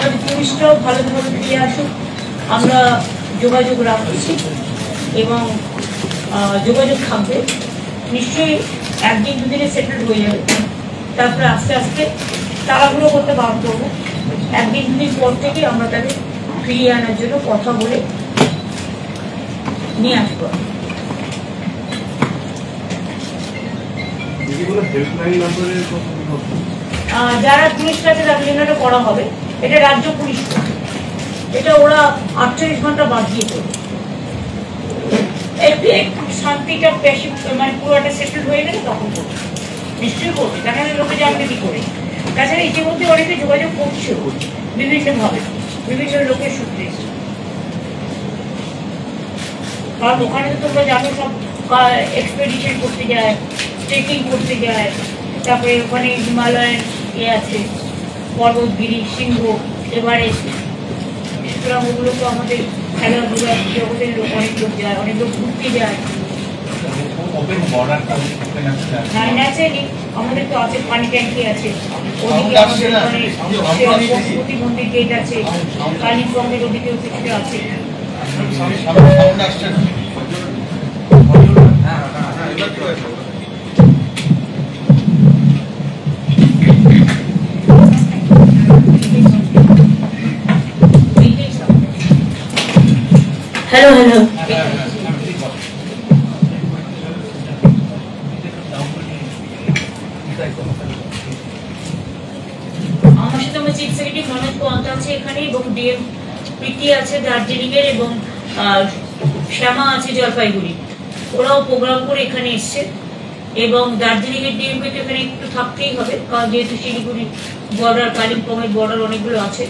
আমাদের টুরিস্টরাও ভালোভাবে ফিরে আসুক আমরা যোগাযোগ রাখছি এবং যোগাযোগ থাকবে। নিশ্চয়ই একদিন দুদিনে সেটেল হয়ে যাবে, তারপরে আস্তে আস্তে তাড়াহুড়ো করতে বাধ্য করবো। একদিন দুদিন পর থেকে আমরা তাদের ফিরিয়ে আনার জন্য কথা বলে নিয়ে আসবো। যারা টুরিস্ট আছে তাদের জন্য এটা করা হবে। এটা রাজ্য পুলিশ, এটা ওরা 48 ঘন্টা বাদ দিয়ে করবে। একটু শান্তিটা বেশি মানে পুরোটা সেটেল হয়ে গেলে তখন করবে, নিশ্চয়ই করবে। তাহলে লোকে জানবে কি করে। তাছাড়া ইতিমধ্যে অনেকে যোগাযোগ করছে বিভিন্নভাবে, বিভিন্ন লোকের সূত্রে। কারণ ওখানে তো তোমরা জানো সব এক্সপেডিশন করতে যায়, ট্রেকিং করতে যায়, তারপরে ওখানে হিমালয়ান আছে, পর্বতগিরি, সিংহ, এভারেস্ট। সুতরাং ওগুলো তো আমাদের খেলাধুলা জগতের লোক, অনেক লোক যায়, অনেক লোক ঘুরতে যায়। আমাদের তো আছে পানি ট্যাঙ্কি আছে, ওদিকে আমাদের পশুপতি মন্দির গেট আছে, কালিম্পংয়ের ওদিকেও কিছুটা আছে। হ্যালো হ্যালো, আমার সাথে আমার চিফ সেক্রেটারি মনোজ পন্ত আছে এখানে, এবং ডিএম প্রীতি আছে দার্জিলিং এর, এবং শ্যামা আছে জলপাইগুড়ি। ওরাও প্রোগ্রাম করে এখানে এসছে, এবং দার্জিলিং এর ডিএমকে তো এখানে একটু থাকতেই হবে, কারণ যেহেতু শিলিগুড়ি বর্ডার, কালিম্পং এর বর্ডার অনেকগুলো আছে।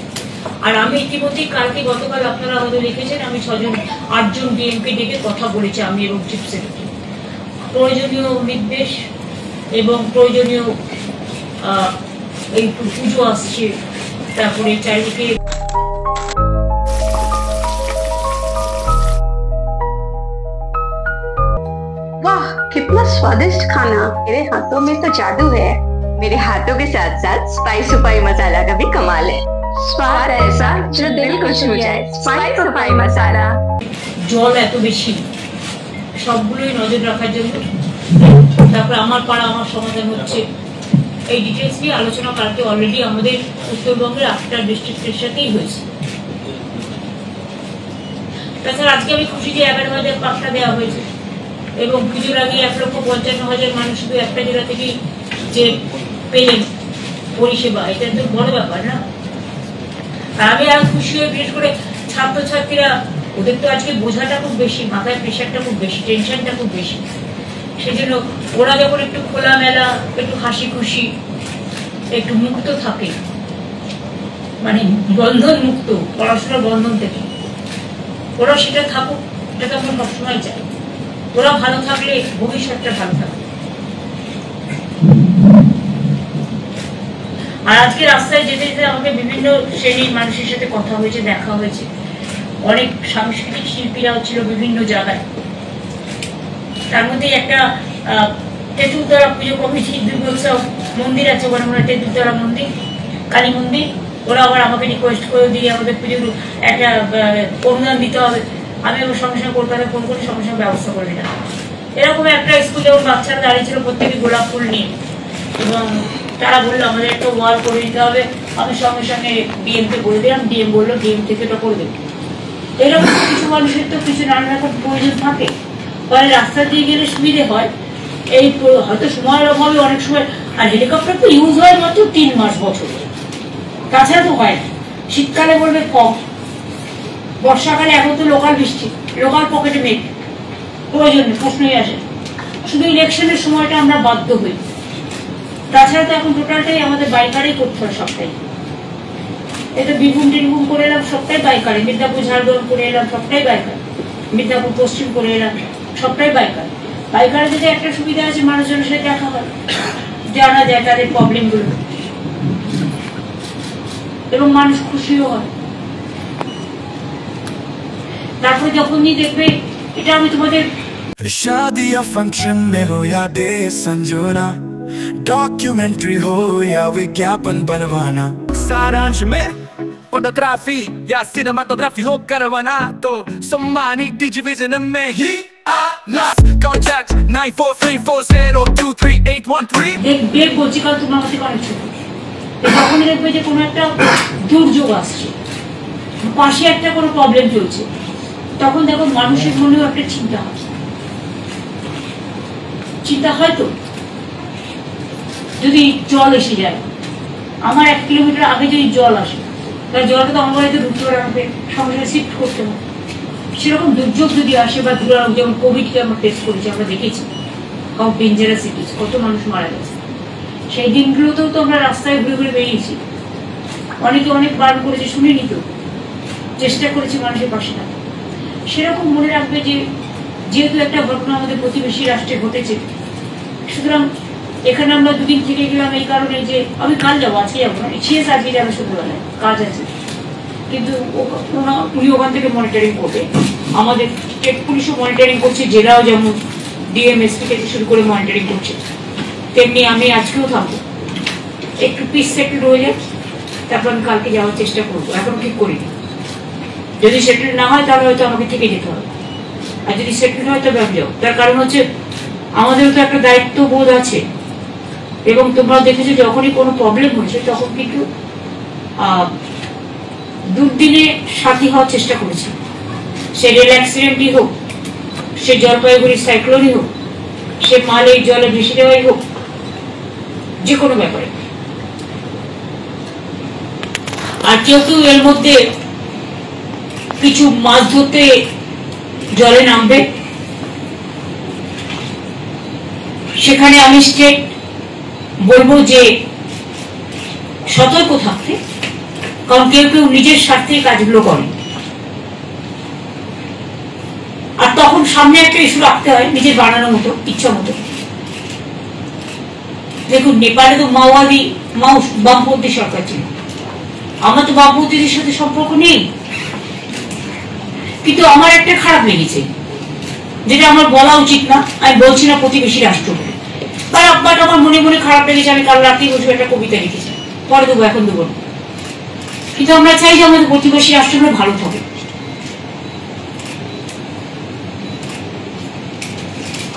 আর আমি ইতিমধ্যেই গতকাল আপনারা হয়তো লিখেছেন, আমি 8জন ডিএমকে ডেকে কথা বলেছি, আমি এবং চিফ সেক্রেটারি। প্রয়োজনীয় নির্দেশ এবং প্রয়োজনীয় এই পুজো আসছে, তারপরে চারিদিকে वाह कितना स्वादिष्ट खाना। मेरे हाथों में तो जादू है। मेरे हाथों के साथ साथ स्पाइस सुपाई मसाला का भी कमाल है। स्वाद ऐसा जो दिल को छू जाए। स्पाइस सुपाई मसाला। জল এত বেশি, সবগুলোই নজর রাখার জন্য। তারপর আমার পাড়া আমার সমাধান হচ্ছে, এই ডিটেলস নিয়ে আলোচনা কালকে অলরেডি আমাদের উত্তরবঙ্গের 8টা ডিস্ট্রিক্টের সাথেই হয়েছে। তাছাড়া আজকে আমি খুশি যে 11,000 পাখা দেওয়া হয়েছে, এবং পুজোর আগে 1,55,000 মানুষ শুধু একটা জেলা থেকেই যে পেলেন পরিষেবা, এটা তো বড় ব্যাপার না। আর আমি আর খুশি হয়ে, বিশেষ করে ছাত্রছাত্রীরা, ওদের তো আজকে বোঝাটা খুব বেশি, মাথায় প্রেশারটা খুব বেশি, টেনশনটা খুব বেশি। সেজন্য ওরা যখন একটু খোলামেলা, একটু হাসি খুশি, একটু মুক্ত থাকে, মানে বন্ধন মুক্ত, পড়াশোনার বন্ধন থেকে, ওরা সেটা থাকুক, এটা তো আমরা সবসময় চাই। ওরা ভালো থাকলে ভবিষ্যৎটা ভালো থাকবে। আর আজকে রাস্তায় যেতে যেতে আমাকে বিভিন্ন শ্রেণীর মানুষের সাথে কথা হয়েছে, দেখা হয়েছে। অনেক সাংস্কৃতিক শিল্পীরাও ছিল বিভিন্ন জায়গায়। তার মধ্যে একটা তেঁতুলতলা পুজো কমিটি দুর্গোৎসব মন্দির আছে, ওখানে তেঁতুলতলা মন্দির, কালী মন্দির। ওরা আবার আমাকে রিকোয়েস্ট করে দিয়ে আমাদের পুজোর একটা অনুদান দিতে হবে। আমি আমার সঙ্গে সঙ্গে কলকাতায় ফোন করে সঙ্গে সঙ্গে ব্যবস্থা করে দিলাম। এরকম একটা স্কুল যেমন বাচ্চারা দাঁড়িয়ে ছিল প্রত্যেকে গোলাপ ফুল নিয়ে, এবং তারা বললো আমাদের একটা ওয়াল করে দিতে হবে। আমি সঙ্গে সঙ্গে ডিএমকে বলে দিলাম, ডিএম বললো ডিএম থেকে এটা করে দেবো। এরকম কিছু মানুষের তো কিছু নানা রকম প্রয়োজন থাকে, ফলে রাস্তা দিয়ে গেলে সুবিধে হয়। এই হয়তো সময়ের অভাবে অনেক সময়, আর হেলিকপ্টার তো ইউজ হয় মাত্র 3 মাস বছরে, তাছাড়া তো হয় না। শীতকালে বলবে কম, বর্ষাকালে এখন তো লোকাল বৃষ্টি, লোকাল পকেটে মেঘ, প্রয়োজন প্রশ্নই আসে। শুধু ইলেকশনের সময়টা আমরা বাধ্য হই, তাছাড়া তো এখন টোটালটাই আমাদের বাইকারেই করতে হয় সবটাই। এটা বীরভূম টিরভূম করে এলাম সবটাই বাইকারে, মিদনাপুর ঝাড়গ্রাম করে এলাম সবটাই বাইকার, মিদনাপুর পশ্চিম করে এলাম সবটাই বাইকার। বাইকারে যদি একটা সুবিধা আছে, মানুষজনের সাথে দেখা হয়, জানা যায় তাদের প্রবলেমগুলো, এবং মানুষ খুশিও হয়। তারপরে যখনই দেখবে, এটা আমি তোমাদের शादी या फंक्शन में हो या डे संजोना, डॉक्यूमेंट्री हो या विज्ञापन बनवाना, सारांश में फोटोग्राफी या सिनेमाटोग्राफी हो करवाना तो सम्मानित डिजिविजन में ही आना। कॉन्टैक्ट 9434023813। দেব বলছি কাল তোমার মধ্যে অনেক ছোট, তখন দেখবে যে কোনো একটা দুর্যোগ আসছে, পাশে একটা কোনো প্রবলেম চলছে, তখন দেখো মানুষের মনেও একটা চিন্তা হয়, চিন্তা হয় তো যদি জল এসে যায়, আমার 1 কিলোমিটার আগে যদি জল আসে, তাহলে জলটা তো আমার বাড়িতে ঢুকতে পারে, আমাকে সঙ্গে সঙ্গে শিফট করতে হবে। সেরকম দুর্যোগ যদি আসে বা দুরারোগ্য, যেমন কোভিডকে আমরা ফেস করেছি, আমরা দেখেছি হাউ ডেঞ্জারাস ইট ইজ, কত মানুষ মারা গেছে। সেই দিনগুলোতেও তো আমরা রাস্তায় ঘুরে ঘুরে বেরিয়েছি, অনেকে অনেক বারণ করেছে, শুনিনি তো, চেষ্টা করেছি মানুষের পাশে থাকা। সেরকম মনে রাখবে যে যেহেতু একটা ঘটনা আমাদের প্রতিবেশী রাষ্ট্রে ঘটেছে, সুতরাং এখানে আমরা দুদিন থেকে গেলাম এই কারণে যে আমি কাল যাবো, আজকে যাবো না, শেষ আজকে যাবে, সন্ধ্যাবেলায় কাজ আছে, কিন্তু উনি ওখান থেকে মনিটরিং করবে, আমাদের স্টেট পুলিশও মনিটরিং করছে, জেলাও যেমন ডিএমএসপি থেকে শুরু করে মনিটরিং করছে, তেমনি আমি আজকেও থাকবো, একটু পিস সেটেল হয়ে যায়, তারপর আমি কালকে যাওয়ার চেষ্টা করবো, এখন ঠিক করিনি। যদি সেটেল না হয় তাহলে হয়তো আমাকে থেকে যেতে হবে, আর যদি সেটেল হয় তবে আমি যাবো। তার কারণ হচ্ছে আমাদেরও তো একটা দায়িত্ববোধ আছে, এবং তোমরা দেখেছো যখনই কোনো প্রবলেম হয়েছে তখন কিন্তু দুর্দিনে সাথী হওয়ার চেষ্টা করেছি, সে রেল অ্যাক্সিডেন্টই হোক, সে জলপাইগুড়ির সাইক্লোনই হোক, সে মাল এই জলে ভেসে দেওয়াই হোক, যে কোনো ব্যাপারে। আর কেউ কেউ এর মধ্যে কিছু মাছ ধরতে জলে নামবে, সেখানে আমি স্টেট বলবো যে সতর্ক থাকতে, কারণ কেউ কেউ নিজের স্বার্থে কাজগুলো করে, আর তখন সামনে একটা ইস্যু রাখতে হয় নিজের বানানোর মতো, ইচ্ছা মতো। দেখুন নেপালে তো মাওবাদী বামপন্থী সরকার ছিল, আমার তো বামপন্থীদের সাথে সম্পর্ক নেই, কিন্তু আমার একটা খারাপ লেগেছে, যেটা আমার বলা উচিত না, আমি বলছি না প্রতিবেশী রাষ্ট্র বলে, বাট আমার মনে মনে খারাপ লেগেছে। আমি কাল রাতেই বসে একটা কবিতা লিখেছি, পরে দেবো, এখন দেবো না, কিন্তু আমরা চাই যে আমাদের প্রতিবেশী রাষ্ট্রগুলো ভালো থাকে।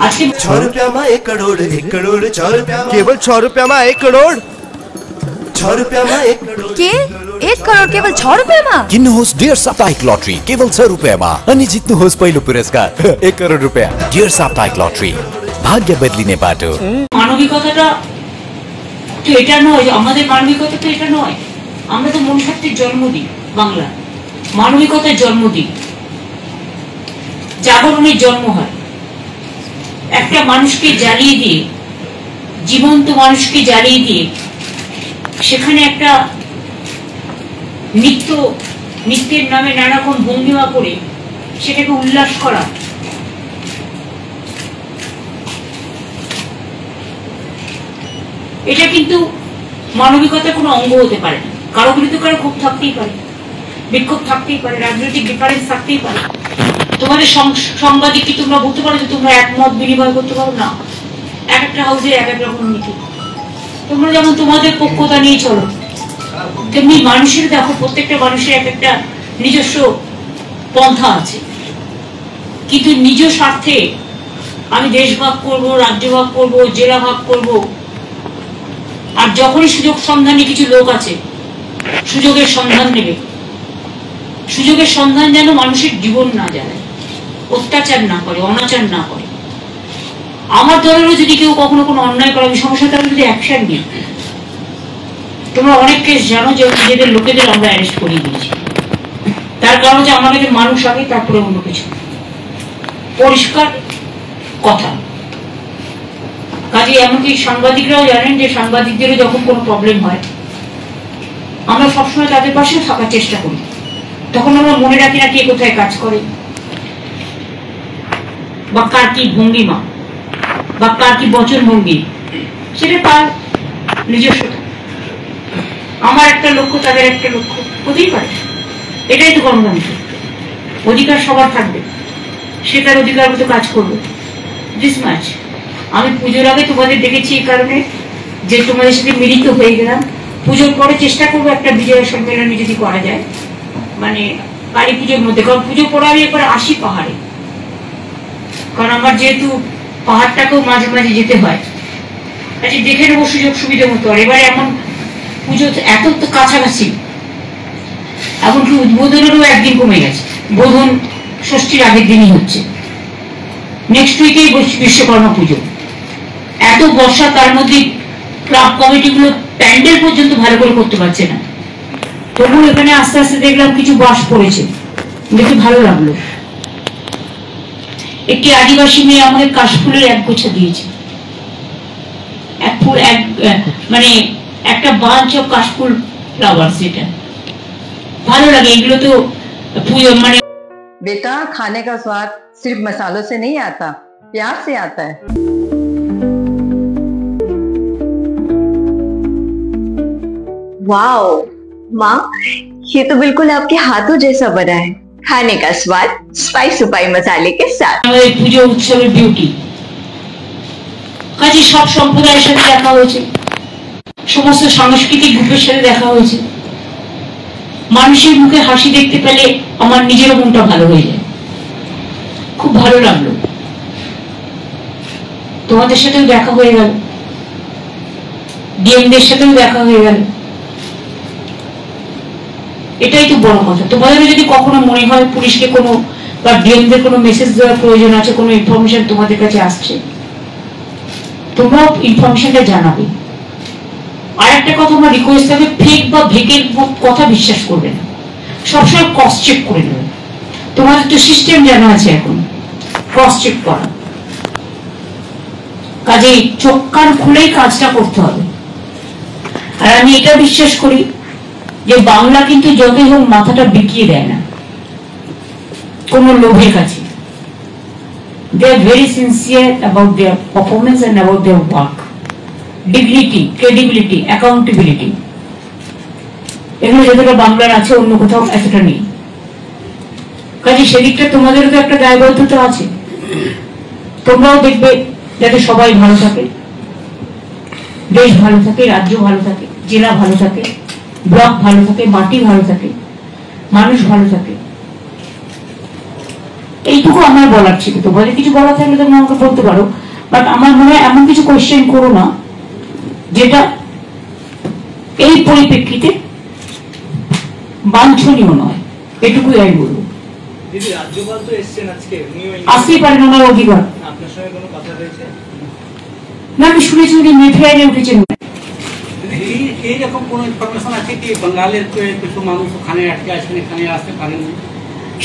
আজকে 6 रुपया में 1 करोड़ 1 करोड़ 6 रुपया केवल 6 रुपया में 1 करोड़ 6 रुपया में 1 करोड़ के 1 करोड केवल 6 रुपैयाँमा? किन्नुहोस् डियर साप्ताहिक लटरी केवल 6 रुपैयाँमा अनि जित्नुहोस् पहिलो पुरस्कार 1 करोड रुपैयाँ। डियर साप्ताहिक लटरी, भाग्य बदलिने बाटो। মানবিকতাটা তো এটা নয়, আমাদের মানবিকতা তো এটা নয়, আমরা তো মনুষ্যত্বের জন্ম দিই, বাংলা মানবিকতার জন্ম দিই, জাগরণের জন্ম হয়। একটা মানুষকে জ্বালিয়ে দিয়ে, জীবন্ত মানুষকে জ্বালিয়ে দিয়ে সেখানে একটা নিত্যের নামে নানা রকম ভঙ্গিমা করে সেটাকে উল্লাস করা, এটা কিন্তু মানবিকতার কোনো অঙ্গ হতে পারে না। কারো বিরুদ্ধে কারো ক্ষোভ থাকতেই পারে, বিক্ষোভ থাকতেই পারে, রাজনৈতিক ডিফারেন্স থাকতেই পারে। তোমাদের সাংবাদিক কি তোমরা বলতে পারো যে তোমরা একমত বিনিময় করতে পারো না? এক একটা হাউসে এক এক রকম নীতি, তোমরা যেমন তোমাদের পক্ষতা নিয়ে চলো, তেমনি মানুষের দেখো, প্রত্যেকটা মানুষের এক একটা নিজস্ব পন্থা আছে, কিন্তু নিজ স্বার্থে আমি দেশ ভাগ করবো, রাজ্য ভাগ করবো, জেলা ভাগ করবো, আর যখনই সুযোগ সন্ধানী কিছু লোক আছে সুযোগের সন্ধান নেবে, সুযোগের সন্ধান যেন মানুষের জীবন না যায়, অত্যাচার না করে, অনাচার না করে। আমার দলেরও যদি কেউ কখনো কোনো অন্যায় করে, আমি সমস্যা তাহলে যদি অ্যাকশন নিই। তোমরা অনেক কেস জানো যে নিজেদের লোকেদের আমরা অ্যারেস্ট করিয়ে দিয়েছি, তার কারণ যে আমাদের মানুষ আগে, তারপরে অন্য কিছু, পরিষ্কার কথা। কাজে এমনকি সাংবাদিকরাও জানেন যে সাংবাদিকদেরও যখন কোনো প্রবলেম হয় আমরা সবসময় তাদের পাশেও থাকার চেষ্টা করি, তখন আমরা মনে রাখি না কে কোথায় কাজ করে, বা কার কি ভঙ্গিমা, বা কার কি বচন ভঙ্গি, সেটা তার নিজস্বতা। আমার একটা লক্ষ্য, তাদের একটা লক্ষ্য হতেই পারে, এটাই তো গণতন্ত্র। অধিকার সবার থাকবে, সে তার অধিকার মতো কাজ করবে। This much. আমি পুজোর আগে তোমাদের দেখেছি এই কারণে যে তোমাদের সাথে মিলিত হয়ে গেলাম, পুজোর পরে চেষ্টা করবো একটা বিজয় সম্মেলনে যদি করা যায়, মানে কালী পুজোর মধ্যে। কারণ পুজো পরে আমি একবার আসি পাহাড়ে, কারণ আমার যেহেতু পাহাড়টাকেও মাঝে মাঝে যেতে হয়, আচ্ছা দেখে নেবো সুযোগ সুবিধা মতো। আর এবারে এমন পুজো এত তো কাছাকাছি, এমনকি উদ্বোধনেরও একদিন কমে গেছে, বোধন ষষ্ঠীর আগের দিনই হচ্ছে, নেক্সট উইকেই বিশ্বকর্মা পুজো। এত বর্ষা, তার মধ্যে ক্লাব কমিটি গুলো প্যান্ডেল পর্যন্ত ভালো করে করতে পারছে না। তবু এখানে আস্তে আস্তে দেখলাম কিছু বাস পড়েছে, দেখে ভালো লাগলো। একটি আদিবাসী মেয়ে আমাদের কাশফুলের এক গোছা দিয়েছে, এক ফুল এক মানে একটা বাঞ্চ অফ কাশফুল ফ্লাওয়ার্স, যেটা ভালো লাগে। এগুলো তো পুজো মানে बेटा खाने का स्वाद सिर्फ मसालों से नहीं आता, प्यार से आता है। वाओ माँ, ये तो बिल्कुल आपके हाथों जैसा बना है। खाने का स्वाद स्पाइस सुपाई मसाले के साथ। আমাদের পুজো উৎসবের বিউটি। কাজে সব সম্প্রদায়ের সাথে দেখা হয়েছে, সমস্ত সাংস্কৃতিক গ্রুপের সাথে দেখা হয়েছে। মানুষের মুখে হাসি দেখতে পেলে আমার নিজেরও মনটা ভালো হয়ে যায়, খুব ভালো লাগলো। তোমাদের সাথেও দেখা হয়ে গেল, ডিএমদের সাথেও দেখা হয়ে গেল, এটাই তো বড় কথা। তোমাদের যদি কখনো মনে হয় পুলিশকে কোনো বা ডিএমদের কোনো মেসেজ দেওয়ার প্রয়োজন আছে, কোনো ইনফরমেশন তোমাদের কাছে আসছে, তোমরাও ইনফরমেশনটা জানাবে। আর একটা কথা আমার রিকোয়েস্ট থাকবে, ফেক বা ভেকের কথা বিশ্বাস করবে না, সবসময় ক্রস চেক করে নেবে। তোমাদের তো সিস্টেম জানা আছে এখন ক্রস চেক করা, কাজেই চোখ কান খুলেই কাজটা করতে হবে। আর আমি এটা বিশ্বাস করি যে বাংলা কিন্তু যতই হোক মাথাটা বিকিয়ে দেয় না কোন লোভের কাছে। They are very sincere about their performance and about their work. Dignity, credibility, accountability, এগুলো যতটা বাংলার আছে অন্য কোথাও এতটা নেই। কাজে সেদিকটা তোমাদেরও তো একটা দায়বদ্ধতা আছে। তোমরাও দেখবে যাতে সবাই ভালো থাকে, দেশ ভালো থাকে, রাজ্য ভালো থাকে, জেলা ভালো থাকে, ব্লক ভালো থাকে, মাটি ভালো থাকে, মানুষ ভালো থাকে। এইটুকু আমার বলার ছিল। তোমাদের কিছু বলার থাকলে তোমরা আমাকে বলতে পারো, বাট আমার মনে হয় এমন কিছু কোয়েশ্চেন করো না যেটা এই পরিপ্রেক্ষিতে বাঞ্ছনীয় নয়, এটুকুই আমি বলবো। রাজ্যপাল তো এসছেন আজকে, আসতেই পারেন, ওনার অধিকার। আপনার সঙ্গে কোনো কথা হয়েছে না, আমি শুনেছি উনি মেফায়ারে উঠেছেন। এইরকম কোনো ইনফরমেশন আছে কি বাঙালির কিছু মানুষ ওখানে আটকে আছেন, এখানে আসতে পারেন?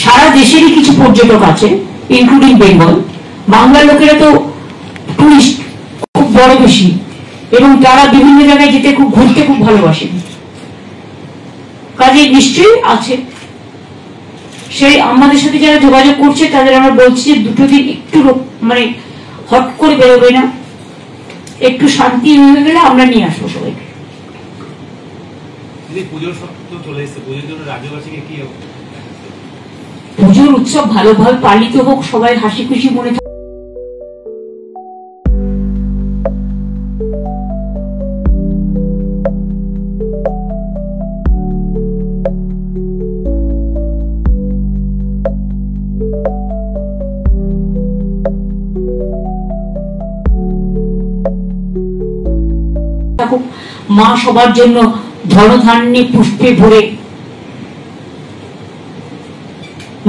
সারা দেশেরই কিছু পর্যটক আছে, ইনক্লুডিং বেঙ্গল। বাংলার লোকেরা তো টুরিস্ট খুব বড় বেশি, এবং তারা বিভিন্ন জায়গায় যেতে খুব ঘুরতে খুব ভালোবাসেন। কাজে নিশ্চয়ই আছে। সেই আমাদের সাথে যারা যোগাযোগ করছে তাদের আমরা বলছি যে দুটো দিন একটু মানে হট করে বেরোবে না, একটু শান্তি হয়ে গেলে আমরা নিয়ে আসবো সবাইকে। পুজোর উৎসব ভালোভাবে পালিত হোক, সবাই হাসি খুশি মনে থাকুক। মা সবার জন্য ধনধান্যে পুষ্পে ভরে,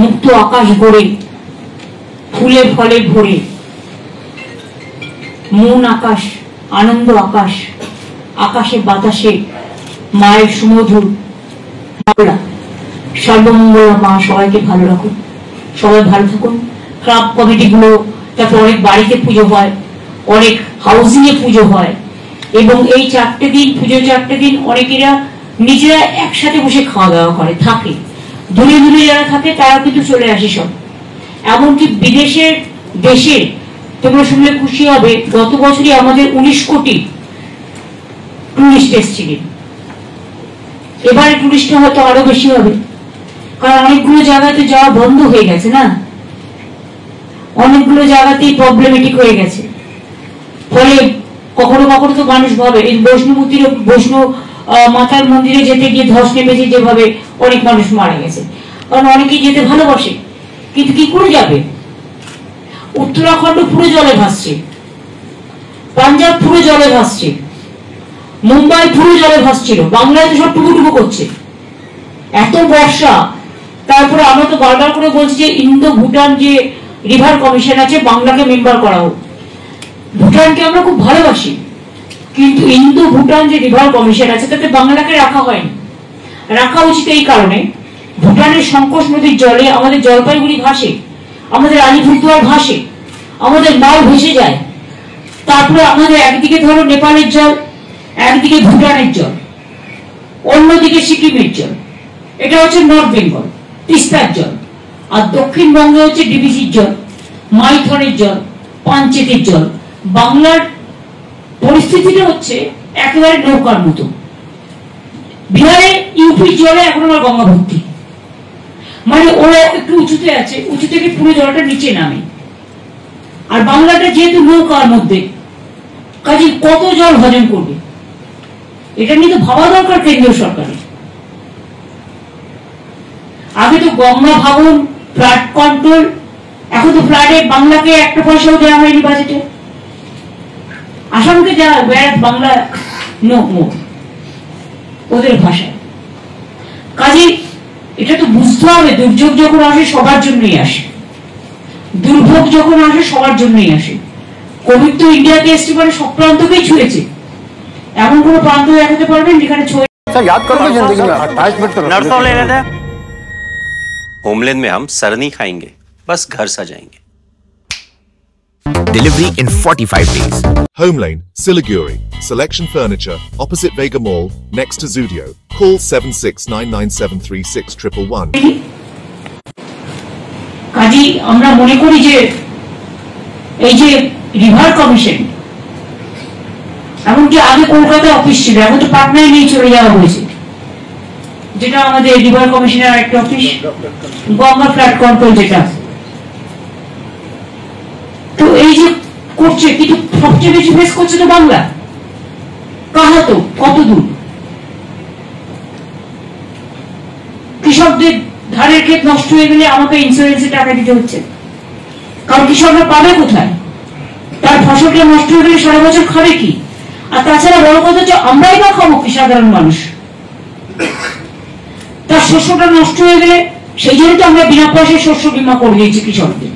মুক্ত আকাশ গড়ে, ফুলে ফলে ভরে, মন আকাশ, আনন্দ আকাশ, আকাশে বাতাসে মায়ের সুমধুর বাংলা। সর্বমঙ্গলা মা সবাইকে ভালো রাখুন, সবাই ভালো থাকুন। ক্লাব কমিটি গুলো, তারপর অনেক বাড়িতে পুজো হয়, অনেক হাউজিং এ পুজো হয়, এবং এই 4টে দিন পুজো, 4টে দিন অনেকেরা নিজেরা একসাথে বসে খাওয়া দাওয়া করে থাকে। দূরে দূরে যারা থাকে তারা কিন্তু চলে আসে সব, এমনকি বিদেশের দেশের। তোমরা শুনলে খুশি হবে, গত বছরই আমাদের 19 কোটি টুরিস্ট এসেছিলেন। এবারে টুরিস্টটা হয়তো আরো বেশি হবে, কারণ অনেকগুলো জায়গাতে যাওয়া বন্ধ হয়ে গেছে না, অনেকগুলো জায়গাতেই প্রবলেমেটিক হয়ে গেছে। ফলে কখনো কখনো তো মানুষ ভাবে এই বৈষ্ণব মাথার মন্দিরে যেতে গিয়ে ধস নেমেছে, যেভাবে অনেক মানুষ মারা গেছে, কারণ অনেকেই যেতে ভালোবাসে, কিন্তু কি করে যাবে? উত্তরাখণ্ড পুরো জলে ভাসছে, পাঞ্জাব পুরো জলে ভাসছে, মুম্বাই পুরো জলে ভাসছিল, বাংলায় তো সব টুকু করছে, এত বর্ষা। তারপরে আমরা তো বারবার করে বলছি যে ইন্দো ভুটান যে রিভার কমিশন আছে, বাংলাকে মেম্বার করা হোক। ভুটানকে আমরা খুব ভালোবাসি, কিন্তু ইন্দো ভুটান যে রিভার কমিশন আছে তাতে বাংলাকে রাখা হয়নি। রাখা উচিত এই কারণে, ভুটানের সংকোচ নদীর জলে আমাদের জলপাইগুড়ি ভাসে, আমাদের আলিপুরদুয়ার ভাসে, আমাদের মাল ভেসে যায়। তারপরে আমাদের একদিকে ধরো নেপালের জল, একদিকে ভুটানের জল, অন্যদিকে সিকিমের জল, এটা হচ্ছে নর্থ বেঙ্গল তিস্তার জল, আর দক্ষিণবঙ্গে হচ্ছে ডিবিসির জল, মাইথনের জল, পাঞ্চেতের জল। বাংলার পরিস্থিতিটা হচ্ছে একেবারে নৌকার মতো। বিহারে ইউপির জলে এখন আমার গঙ্গা ভর্তি, মানে ওরা একটু উঁচুতে আছে, উঁচু থেকে পুরো জলটা নিচে নামে। আর বাংলাটা যেহেতু নৌকার মধ্যে, কাজে কত জল হজম করবে, এটা নিয়ে তো ভাবা দরকার কেন্দ্রীয় সরকারের। আগে তো গঙ্গা ভাবন, ফ্লাড কন্ট্রোল, এখন তো ফ্লাডে বাংলাকে একটা পয়সাও দেওয়া হয়নি বাজেটে। আসামকে যা বাংলা নো মোর ওদের ভাষায়। কাজে এটা তো বুঝতে হবে, দুর্যোগ যখন আসে সবার জন্যই আসে, দুর্ভোগ যখন আসে সবার জন্যই আসে। কোভিড তো ইন্ডিয়াতে এসছে মানে সব প্রান্তকেই ছুঁয়েছে, এমন কোনো প্রান্ত দেখাতে পারবেন যেখানে ছুঁয়ে होमलैंड में हम सर नहीं खाएंगे, बस घर सजाएंगे। Delivery in 45 days. Homelane, Siliguri. Selection Furniture, opposite Vega Mall, next to Zudio. Call 7699736111. কাজী আমরা মনে করি যে এই যে রিভার কমিশন, এমনকি আগে কলকাতায় অফিস ছিল, এখন তো পাটনায় নিয়ে চলে যাওয়া হয়েছে, যেটা আমাদের রিভার কমিশনের একটা অফিস, গঙ্গা ফ্লাড কন্ট্রোল যেটা। তো এই যে করছে, কিন্তু সবচেয়ে বেশি ফেস করছে তো বাংলা। কাহা তো কত দূর, কৃষকদের ধানের ক্ষেত নষ্ট হয়ে গেলে আমাকে ইন্স্যুরেন্সের টাকা দিতে হচ্ছে, কারণ কৃষকরা পাবে কোথায়? তার ফসলটা নষ্ট হয়ে গেলে সারা বছর খাবে কি? আর তাছাড়া বড় কথা হচ্ছে আমরাই বা খাবো কি সাধারণ মানুষ? তার শস্যটা নষ্ট হয়ে গেলে সেই জন্য তো আমরা বিনা পয়সায় শস্য বীমা করে দিয়েছি কৃষকদের।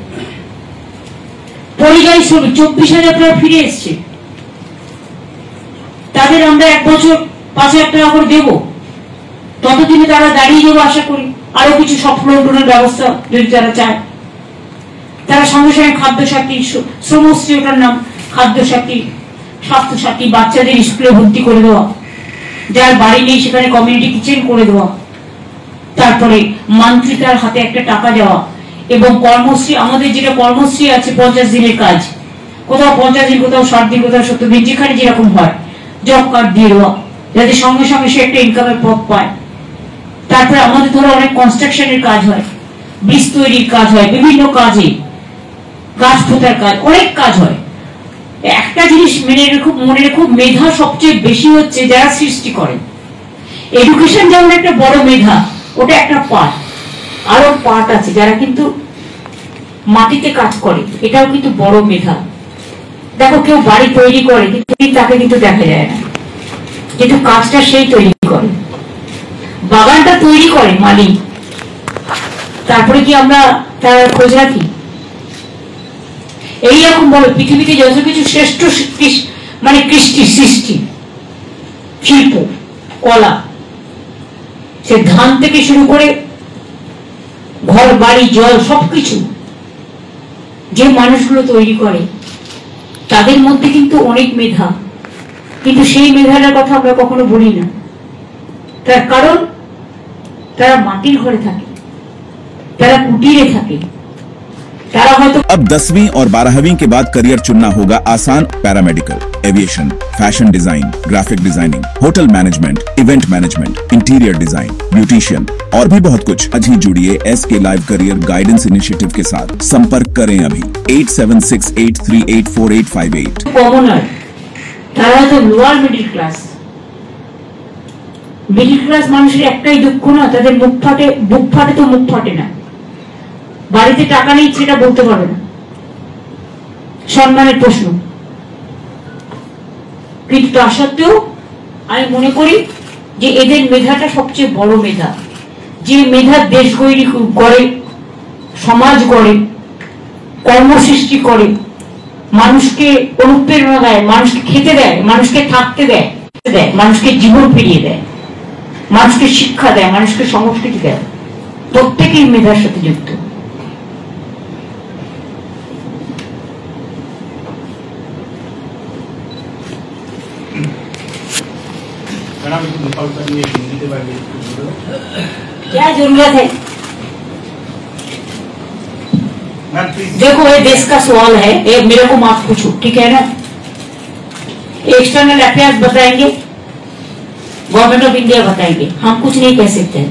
পরিযায়ী শ্রমিক 24,000 টাকা ফিরে এসছে, তাদের আমরা 1 বছর 5,000 টাকা করে দেবো, ততদিনে তারা দাঁড়িয়ে যাবো আশা করি। আরো কিছু সফল উন্নয়নের ব্যবস্থা যদি তারা চায়, তারা সঙ্গে সঙ্গে খাদ্য সাথী, শ্রমশ্রী ওটার নাম, খাদ্য সাথী, স্বাস্থ্য সাথী, বাচ্চাদের স্কুলে ভর্তি করে দেওয়া, যার বাড়ি নেই সেখানে কমিউনিটি কিচেন করে দেওয়া, তারপরে মান্থলি তার হাতে একটা টাকা দেওয়া, এবং কর্মশ্রী, আমাদের যেটা কর্মশ্রী আছে 50 দিনের কাজ, কোথাও 50 দিন, কোথাও 60 দিন, কোথাও 70 দিন, যেখানে যেরকম হয়, জব কার্ড দিয়ে দেওয়া, যাতে সঙ্গে সঙ্গে সে একটা ইনকামের পথ পায়। তারপরে আমাদের ধরো অনেক কনস্ট্রাকশনের কাজ হয়, ব্রিজ তৈরির কাজ হয়, বিভিন্ন কাজে, গাছ পোতার কাজ, অনেক কাজ হয়। একটা জিনিস মনে রেখো, মেধা সবচেয়ে বেশি হচ্ছে যারা সৃষ্টি করে। এডুকেশন যেমন একটা বড় মেধা, ওটা একটা পার্ট, আরো পার্ট আছে যারা কিন্তু মাটিতে কাজ করে, এটাও কিন্তু বড় মেধা। দেখো কেউ বাড়ি তৈরি করে কিন্তু তাকে কিন্তু দেখা যায় না, কিন্তু কাজটা সেই তৈরি করে, বাগানটা তৈরি করে মালিক, তারপরে কি আমরা তার খোঁজ রাখি? এইরকম ভাবে পৃথিবীতে যত কিছু শ্রেষ্ঠ মানে কৃষ্টি সৃষ্টি, শিল্প, কলা, সে ধান থেকে শুরু করে ঘর বাড়ি জল সবকিছু যে মানুষগুলো তৈরি করে, তাদের মধ্যে কিন্তু অনেক মেধা, কিন্তু সেই মেধাটার কথা আমরা কখনো বলি না। তার কারণ তারা মাটির ঘরে থাকে, তারা কুটিরে থাকে, তারা হয়তো। अब 10वीं और 12वीं के बाद करियर चुनना होगा आसान। Paramedical, aviation, fashion design, graphic designing, hotel management, event management, interior design, beautician और भी बहुत कुछ। आज ही जुड़िए SK live career guidance initiative के साथ। संपर्क करें अभी 8768384858। কমনার, তারা হয়তো lower middle class, middle class মানুষের একটাই দুঃখ না, তাদের বুক ফাটে তো মুখ ফাটে না, বাড়িতে টাকা নেই সেটা বলতে পারবে না, সম্মানের প্রশ্ন। কিন্তু তা সত্ত্বেও আমি মনে করি যে এদের মেধাটা সবচেয়ে বড় মেধা, যে মেধা দেশ গড়ে, সমাজ গড়ে, কর্মসৃষ্টি করে, মানুষকে অনুপ্রেরণা দেয়, মানুষকে খেতে দেয়, মানুষকে থাকতে দেয়, মানুষকে জীবন ফিরিয়ে দেয়, মানুষকে শিক্ষা দেয়, মানুষকে সংস্কৃতি দেয়, প্রত্যেকেই মেধার সাথে যুক্ত। क्या जरूरत है? देखो ये देश का सवाल है, ये मेरे को माफ पूछो, ठीक है ना? एक्सटर्नल अफेयर्स बताएंगे, गवर्नमेंट ऑफ इंडिया बताएंगे, हम कुछ नहीं कह सकते हैं।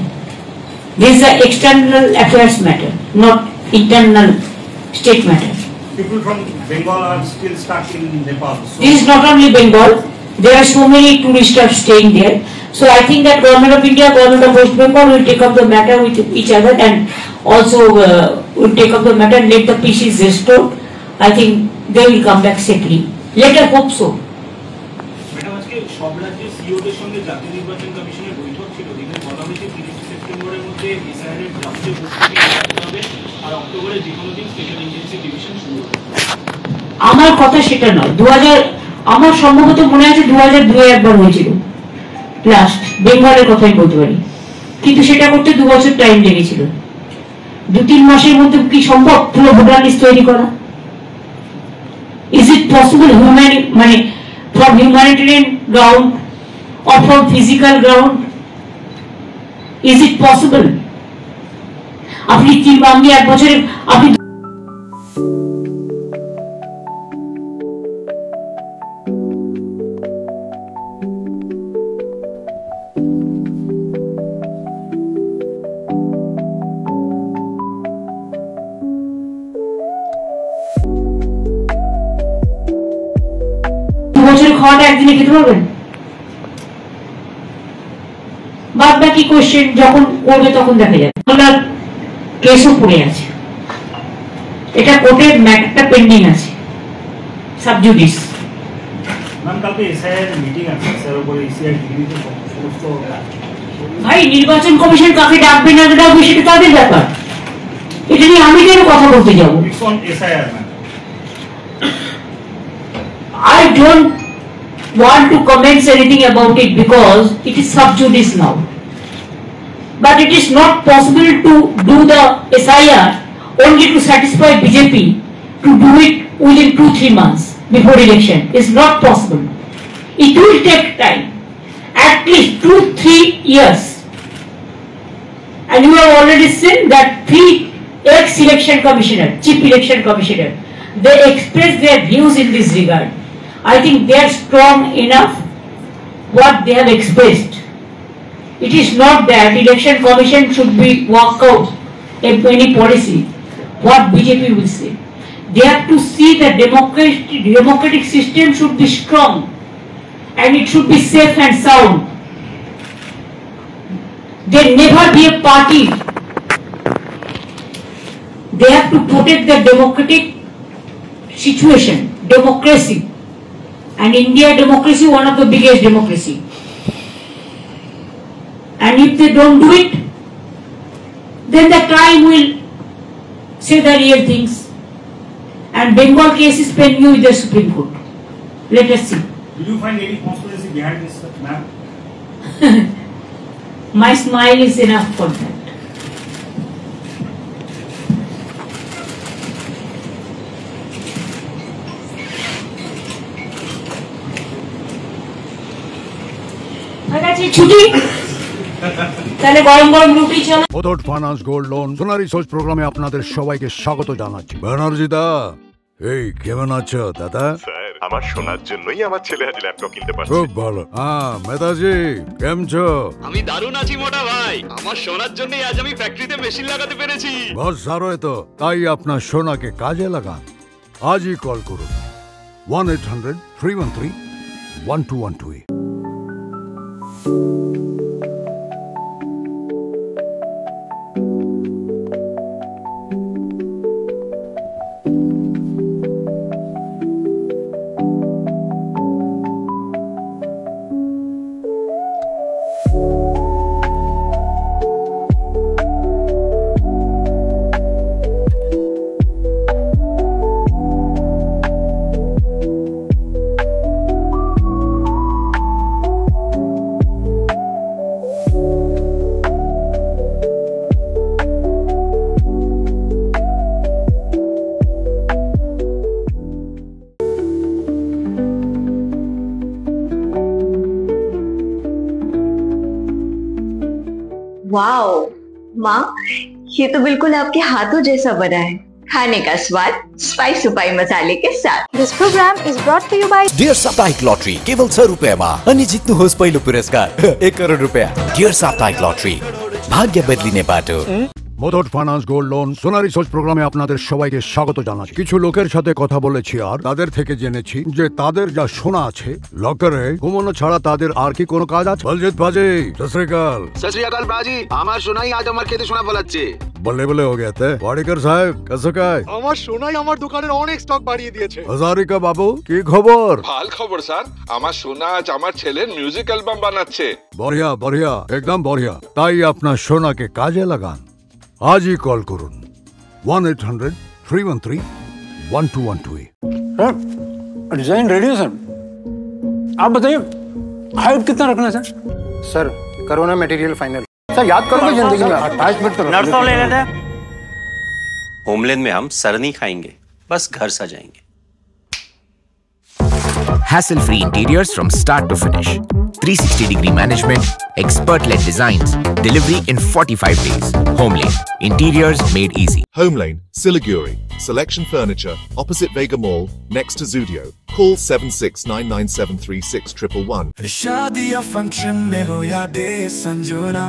This is external affairs matter, not internal state matter. People from Bengal are still stuck in Nepal. So this is not only Bengal, there are so many tourists are staying there. So I think that government of India, government of West Bengal will take up the matter with each other and also will take up the matter, let the peace is restored. I think they will come back safely. Let us hope so. Madam, আজকে সব রাজ্যের সিইওদের সঙ্গে জাতীয় নির্বাচন কমিশনের বৈঠক ছিল, যেখানে বলা হয়েছে 30 সেপ্টেম্বরের মধ্যে এসআইআর ড্রাফটে প্রস্তুতি রাখতে হবে আর অক্টোবরে যে কোনো দিন স্পেশাল ইন্টেন্সিভ ডিভিশন শুরু হবে। আমার কথা সেটা নয়, 2000 আমার সম্ভবত মনে আছে 2002 একবার হয়েছিল লাস্ট, বেঙ্গলের কথাই বলতে পারি, কিন্তু সেটা করতে 2 বছর টাইম লেগেছিল। 2-3 মাসের মধ্যে কি সম্ভব পুরো ভোটার লিস্ট তৈরি করা? ইজ ইট পসিবল মানে from humanitarian ground or from physical ground? Is it possible? আপনি 1 বছরে আপনি খাওয়াটা একদিনে খেতে পারবেন? বাদ বাকি কোশ্চেন যখন করবে তখন দেখা যাবে। আপনার কেসও পড়ে আছে, এটা কোর্টের ম্যাটারটা পেন্ডিং আছে, সাবজুডিস। কালকে এসআইআর মিটিং আছে, স্যার উপরে এসআইআর ডিগ্রিতে সমস্ত ভাই নির্বাচন কমিশন কাকে ডাকবে না ডাকবে সেটা তাদের ব্যাপার, এটা নিয়ে আমি কেন কথা বলতে যাবো? I don't want to comment anything about it because it is sub judice now. But it is not possible to do the SIR only to satisfy BJP, to do it within 2-3 months before election. It's not possible. It will take time, at least 2-3 years. And you have already seen that 3 ex-election commissioner, chief election commissioner, they express their views in this regard. I think they are strong enough what they have expressed. It is not that election commission should be walk out any policy, what BJP will say. They have to see that democratic system should be strong and it should be safe and sound. There never be a party. They have to protect the democratic situation, democracy. And India democracy, one of the biggest democracy. And if they don't do it, then the time will say the real things. And Bengal case is pending with the Supreme Court. Let us see. Do you find any conspiracy behind this, ma'am? My smile is enough for that. ছুটি তাহলে গরম গরম রুটি চলো। Muthoot finance gold loan Sunehri Soch প্রোগ্রামে আপনাদের সবাইকে স্বাগত জানাচ্ছি। ব্যানার্জি দা, এই কেমন আছো দাদা? স্যার, আমার সোনার জন্যই আমার ছেলে আজ ল্যাপটপ কিনতে পারছে। খুব ভালো। হ্যাঁ মেধাজি, কেমন છો? আমি দারুণ আছি মোটা ভাই, আমার সোনার জন্যই আজ আমি ফ্যাক্টরিতে মেশিন লাগাতে পেরেছি। বস সারো তো, তাই আপনার সোনাকে কাজে লাগান। আজই কল করুন 1-800-313-1212। माँ, ये तो बिल्कुल आपके हाथों जैसा बना है। खाने का स्वाद स्पाइस सुपाई मसाले के साथ। This program is brought to you by dear साप्ताहिक लॉटरी केवल 6 रुपियाँमा अनि जित्नुहोस् पहिलो पुरस्कार 1 करोड रुपियाँ। डियर साप्ताहिक लॉटरी भाग्य बदलिने बाटो। মুথুট ফাইন্যান্স গোল্ড লোন সোনা রিসার্চ প্রোগ্রামে আপনাদের সবাইকে স্বাগত জানাচ্ছি। কিছু লোকের সাথে কথা বলেছি আর তাদের থেকে জেনেছি যে তাদের যা সোনা আছে লকারে ঘুমানো ছাড়া তাদের আর কি কোনো কাজ আছে। বলজিৎ বাজি, সত শ্রী আকাল। সত শ্রী আকাল বাজি, আমার সোনাই আজ আমার খেতে সোনা ফলাচ্ছে। বলে বলে হয়ে গেছে। ওয়াডিকার সাহেব कैसे काय? আমার সোনাই আমার দোকানের অনেক স্টক বাড়িয়ে দিয়েছে। হাজারিকা বাবু কি খবর? ভালো খবর স্যার, আমার সোনা আজ আমার ছেলের মিউজিক অ্যালবাম বানাচ্ছে। বঢ়িয়া বঢ়িয়া, একদম বঢ়িয়া। তাই আপনার সোনাকে কাজে লাগান। आज ही कॉल करुन 1-800-313-1212। सर डिजाइन रेडी है सर, आप बताइए हाइट कितना रखना है sir? Sir corona material final. Sir याद करोगे जिंदगी में 28 मिनट तो नर्सों ले लेते हैं। होमलैंड में हम सर नहीं खाएंगे, बस घर सजाएंगे। Hassle-free interiors from start to finish. 360-degree management, expert-led designs, delivery in 45 days. Homelane, interiors made easy. Homelane, Siliguri. Selection Furniture, opposite Vega Mall, next to Zudio. Call 7699736111. शादी या फंक्शन में हो या डे संजोना,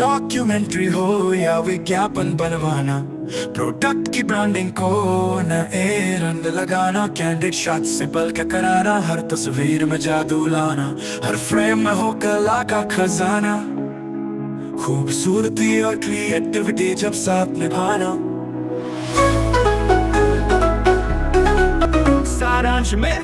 डॉक्यूमेंट्री हो या विज्ञापन बनवाना, product की ब्रांडिंग को न रंग लगाना, कैंडिड शॉट से बल्कि कराना, हर तस्वीर में जादू लाना, हर फ्रेम में हो कला का खजाना, खूबसूरती और क्रिएटिविटी जब साथ निभाना। सारांश में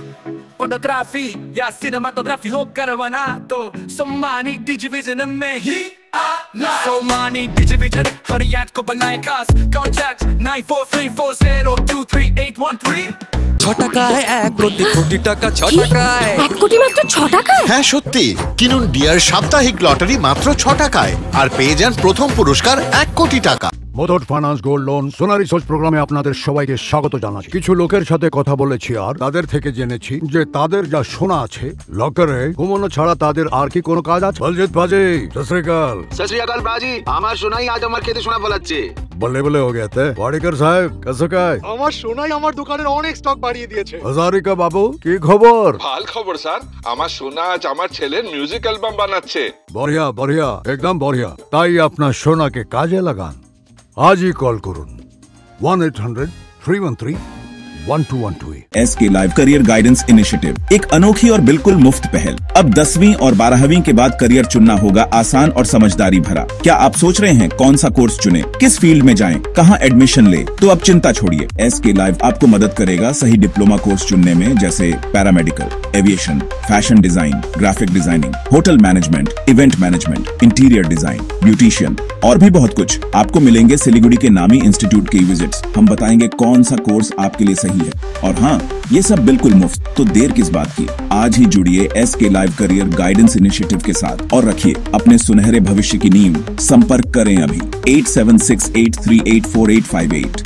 फोटोग्राफी या सिनेमाटोग्राफी हो करवाना, तो सम्मानी डिजिविजन में ही आना। सम्मानी डिजिविजन हर याद को बनाए खास। कॉन्टैक्ट 9434023813। 6 টাকায় 1 কোটি টাকা 6 টাকায় 1 কোটি মাত্র 6 টাকায়। হ্যাঁ সত্যি, কিনুন ডিয়ার সাপ্তাহিক লটারি মাত্র 6 টাকায় আর পেয়ে যান প্রথম পুরস্কার 1 কোটি টাকা। মুথুট ফাইন্যান্স গোল্ড লোন সোনা রিসার্চ প্রোগ্রামে আপনাদের সবাইকে স্বাগত জানাচ্ছি। কিছু লোকের সাথে কথা বলেছি আর তাদের থেকে জেনেছি যে তাদের যা সোনা আছে লকারে ঘুমানো ছাড়া তাদের আর কি কোনো কাজ আছে। বলজিৎ বাজি, সত শ্রী আকাল। সত শ্রী আকাল বাজি, আমার সোনাই আজ আমার খেতে সোনা ফলাচ্ছে। বলে বলে হয়ে গেছে। ওয়াডিকার সাহেব कैसे काय? আমার সোনাই আমার দোকানের অনেক স্টক বাড়িয়ে দিয়েছে। হাজারিকা বাবু কি খবর? ভালো খবর স্যার, আমার সোনা আজ আমার ছেলের মিউজিক অ্যালবাম বানাচ্ছে। বঢ়িয়া বঢ়িয়া, একদম বঢ়িয়া। তাই আপনার সোনাকে কাজে লাগান। आज ही कॉल करुन 1-800-313-1212। SK live career guidance initiative एक अनोखी और बिल्कुल मुफ्त पहल। अब 10वीं और 12वीं के बाद करियर चुनना होगा आसान और समझदारी भरा। क्या आप सोच रहे हैं कौन सा कोर्स चुने, किस फील्ड में जाएं, कहां एडमिशन ले? तो अब चिंता छोड़िए, SK लाइव आपको मदद करेगा सही डिप्लोमा कोर्स चुनने में, जैसे paramedical, aviation, fashion design, graphic designing, hotel management, event management, interior design, beautician और भी बहुत कुछ। आपको मिलेंगे सिलीगुड़ी के नामी इंस्टीट्यूट की विजिट्स। हम बताएंगे कौन सा कोर्स आपके लिए सही है, और हाँ, ये सब बिल्कुल मुफ्त। तो देर किस बात की, आज ही जुड़िए SK live career guidance initiative के साथ और रखिए अपने सुनहरे भविष्य की नींव। संपर्क करें अभी 8768384858।